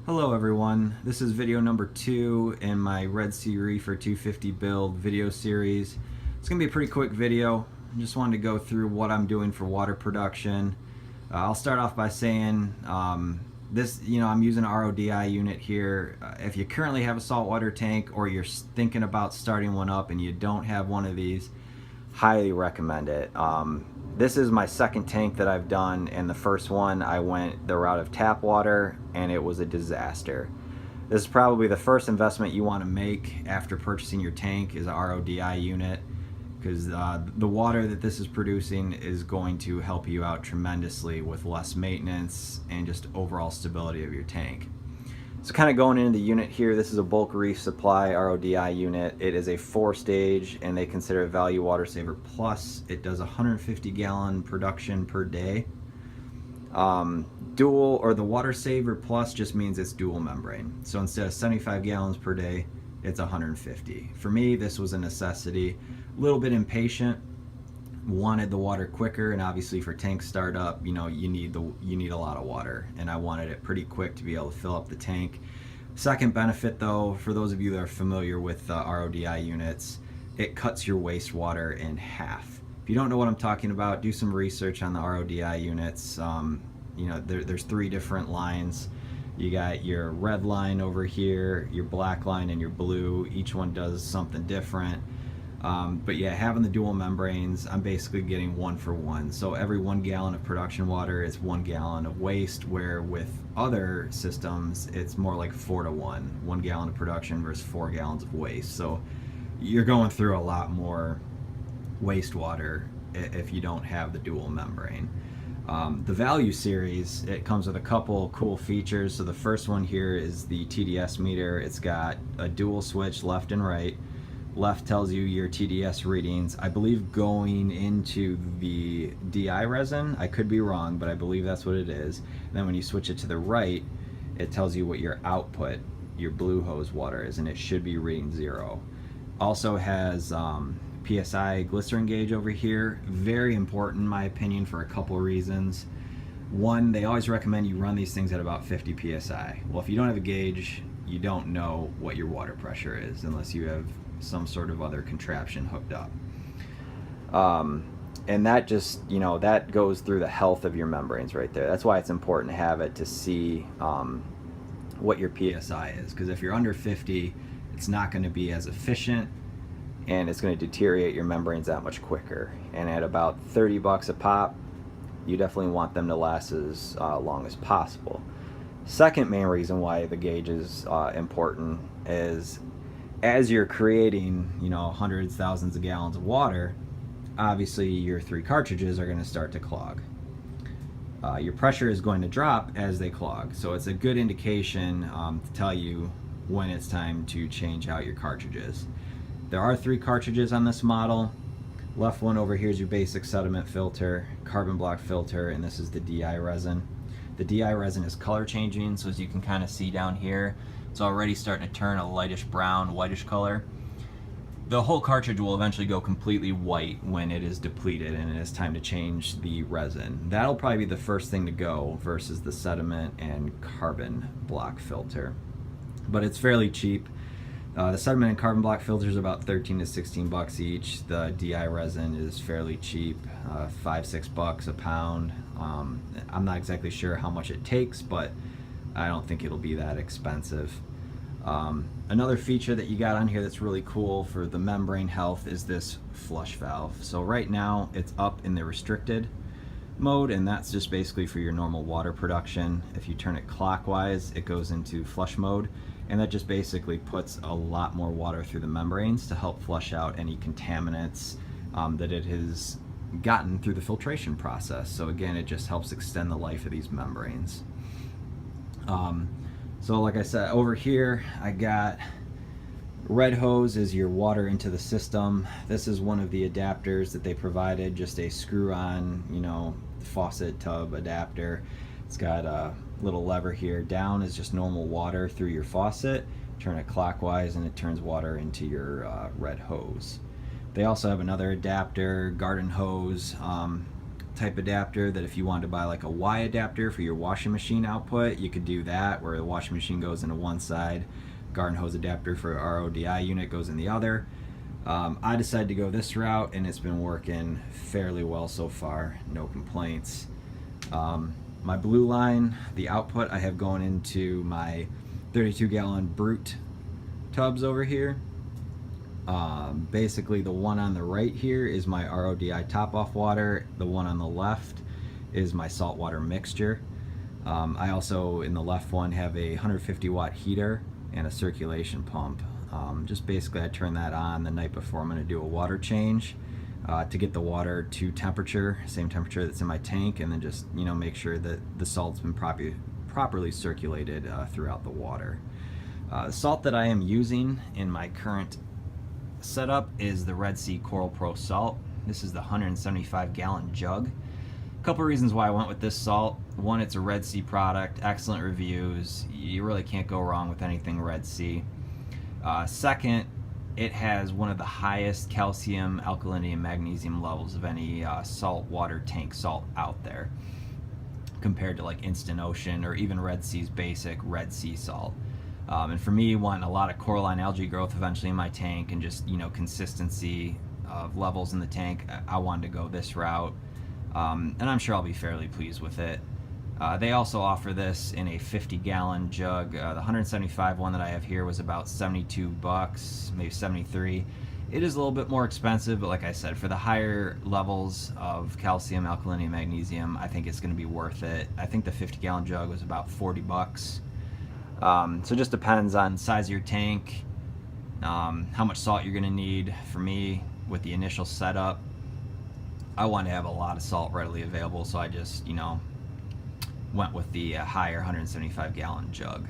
Hello everyone, this is video number 2 in my Red Sea Reefer 250 build video series. It's going to be a pretty quick video. I just wanted to go through what I'm doing for water production. I'll start off by saying I'm using an RODI unit here. If you currently have a saltwater tank or you're thinking about starting one up and you don't have one of these, highly recommend it. This is my second tank that I've done, and the first one I went the route of tap water and it was a disaster. This is probably the first investment you want to make after purchasing your tank is an RODI unit, because the water that this is producing is going to help you out tremendously with less maintenance and just overall stability of your tank. So kind of going into the unit here, this is a bulk reef supply RODI unit. It is a 4-stage and they consider it Value Water Saver Plus. It does 150 gallon production per day. Dual, or the Water Saver Plus, just means it's dual membrane. So instead of 75 gallons per day, it's 150. For me, this was a necessity. A little bit impatient, wanted the water quicker, and obviously for tank startup, you need a lot of water, and I wanted it pretty quick to be able to fill up the tank. Second benefit though, for those of you that are familiar with RODI units, it cuts your wastewater in half. If you don't know what I'm talking about, do some research on the RODI units. There's 3 different lines. You got your red line over here, your black line, and your blue. Each one does something different. But yeah, having the dual membranes, I'm basically getting 1 for 1. So every 1 gallon of production water is 1 gallon of waste, where with other systems, it's more like 4 to 1. 1 gallon of production versus 4 gallons of waste. So you're going through a lot more wastewater if you don't have the dual membrane. The Value series, it comes with a couple cool features. So the first one here is the TDS meter. It's got a dual switch, left and right. Left tells you your TDS readings, I believe going into the DI resin. I could be wrong, but I believe that's what it is. And then when you switch it to the right, it tells you what your output, your blue hose water is, and it should be reading 0. Also has PSI glycerin gauge over here. Very important in my opinion for a couple reasons. One, they always recommend you run these things at about 50 PSI. Well, if you don't have a gauge, you don't know what your water pressure is unless you have some sort of other contraption hooked up. And that just, that goes through the health of your membranes right there. That's why it's important to have it to see what your PSI is, because if you're under 50, it's not going to be as efficient and it's going to deteriorate your membranes that much quicker. And at about 30 bucks a pop, you definitely want them to last as long as possible. Second main reason why the gauge is important is as you're creating, hundreds, thousands of gallons of water, obviously your 3 cartridges are going to start to clog. Your pressure is going to drop as they clog, so it's a good indication to tell you when it's time to change out your cartridges. There are 3 cartridges on this model. Left one over here is your basic sediment filter, carbon block filter, and this is the DI resin. The DI resin is color changing, so as you can kind of see down here, it's already starting to turn a lightish brown, whitish color. The whole cartridge will eventually go completely white when it is depleted and it is time to change the resin. That'll probably be the first thing to go versus the sediment and carbon block filter. But it's fairly cheap. The sediment and carbon block filters are about 13 to 16 bucks each. The DI resin is fairly cheap, 5-6 bucks a pound. I'm not exactly sure how much it takes, but I don't think it'll be that expensive. Another feature that you got on here that's really cool for the membrane health is this flush valve. So right now it's up in the restricted mode, and that's just basically for your normal water production. If you turn it clockwise, it goes into flush mode, and that just basically puts a lot more water through the membranes to help flush out any contaminants that it has gotten through the filtration process. So again, it just helps extend the life of these membranes. So like I said, over here I got red hose is your water into the system. This is one of the adapters that they provided, just a screw-on, faucet tub adapter. It's got a little lever here. Down is just normal water through your faucet. Turn it clockwise and it turns water into your red hose. They also have another adapter, garden hose. type adapter that if you wanted to buy like a Y adapter for your washing machine output, you could do that, where the washing machine goes into one side, garden hose adapter for RODI unit goes in the other. I decided to go this route, and it's been working fairly well so far, no complaints. My blue line, the output I have going into my 32-gallon Brute tubs over here. Basically the one on the right here is my RODI top-off water. The one on the left is my saltwater mixture. I also, in the left one, have a 150 watt heater and a circulation pump. Just basically I turn that on the night before I'm going to do a water change to get the water to temperature, same temperature that's in my tank, and then just, you know, make sure that the salt's been properly circulated throughout the water. The salt that I am using in my current setup is the Red Sea Coral Pro salt. This is the 175 gallon jug. A couple reasons why I went with this salt. One, it's a Red Sea product, excellent reviews. You really can't go wrong with anything Red Sea. Second, it has one of the highest calcium, alkalinity, and magnesium levels of any saltwater tank salt out there, compared to like Instant Ocean or even Red Sea's basic Red Sea salt. And for me, wanting a lot of coralline algae growth eventually in my tank and just, you know, consistency of levels in the tank, I wanted to go this route. And I'm sure I'll be fairly pleased with it. They also offer this in a 50-gallon jug. The 175 one that I have here was about $72, maybe 73. It is a little bit more expensive, but like I said, for the higher levels of calcium, alkalinity, and magnesium, I think it's going to be worth it. I think the 50-gallon jug was about $40. So it just depends on the size of your tank, how much salt you're going to need. For me, with the initial setup, I wanted to have a lot of salt readily available, so I just, you know, went with the higher 175 gallon jug.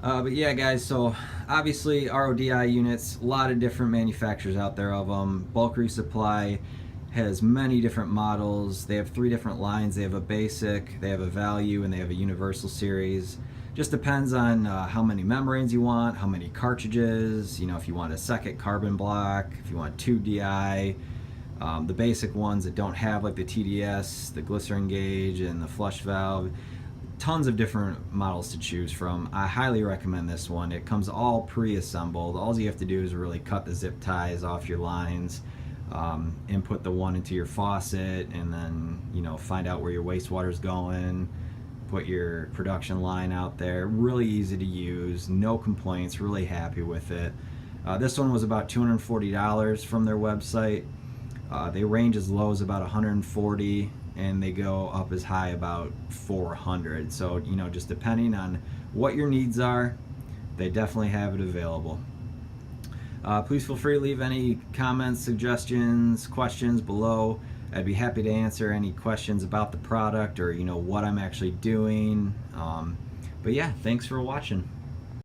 But yeah, guys, so obviously RODI units, a lot of different manufacturers out there of them. Bulk Resupply has many different models. They have 3 different lines. They have a basic, they have a value, and they have a universal series. Just depends on how many membranes you want, how many cartridges, you know, if you want a second carbon block, if you want 2 DI. The basic ones that don't have like the TDS, the glycerin gauge, and the flush valve. Tons of different models to choose from. I highly recommend this one. It comes all pre-assembled. All you have to do is really cut the zip ties off your lines, input the one into your faucet, and then, you know, find out where your wastewater's going, put your production line out there. Really easy to use, no complaints, really happy with it. This one was about $240 from their website. They range as low as about 140, and they go up as high about 400. So, you know, just depending on what your needs are, they definitely have it available. Please feel free to leave any comments, suggestions, questions below. I'd be happy to answer any questions about the product or, you know, what I'm actually doing. But yeah, thanks for watching.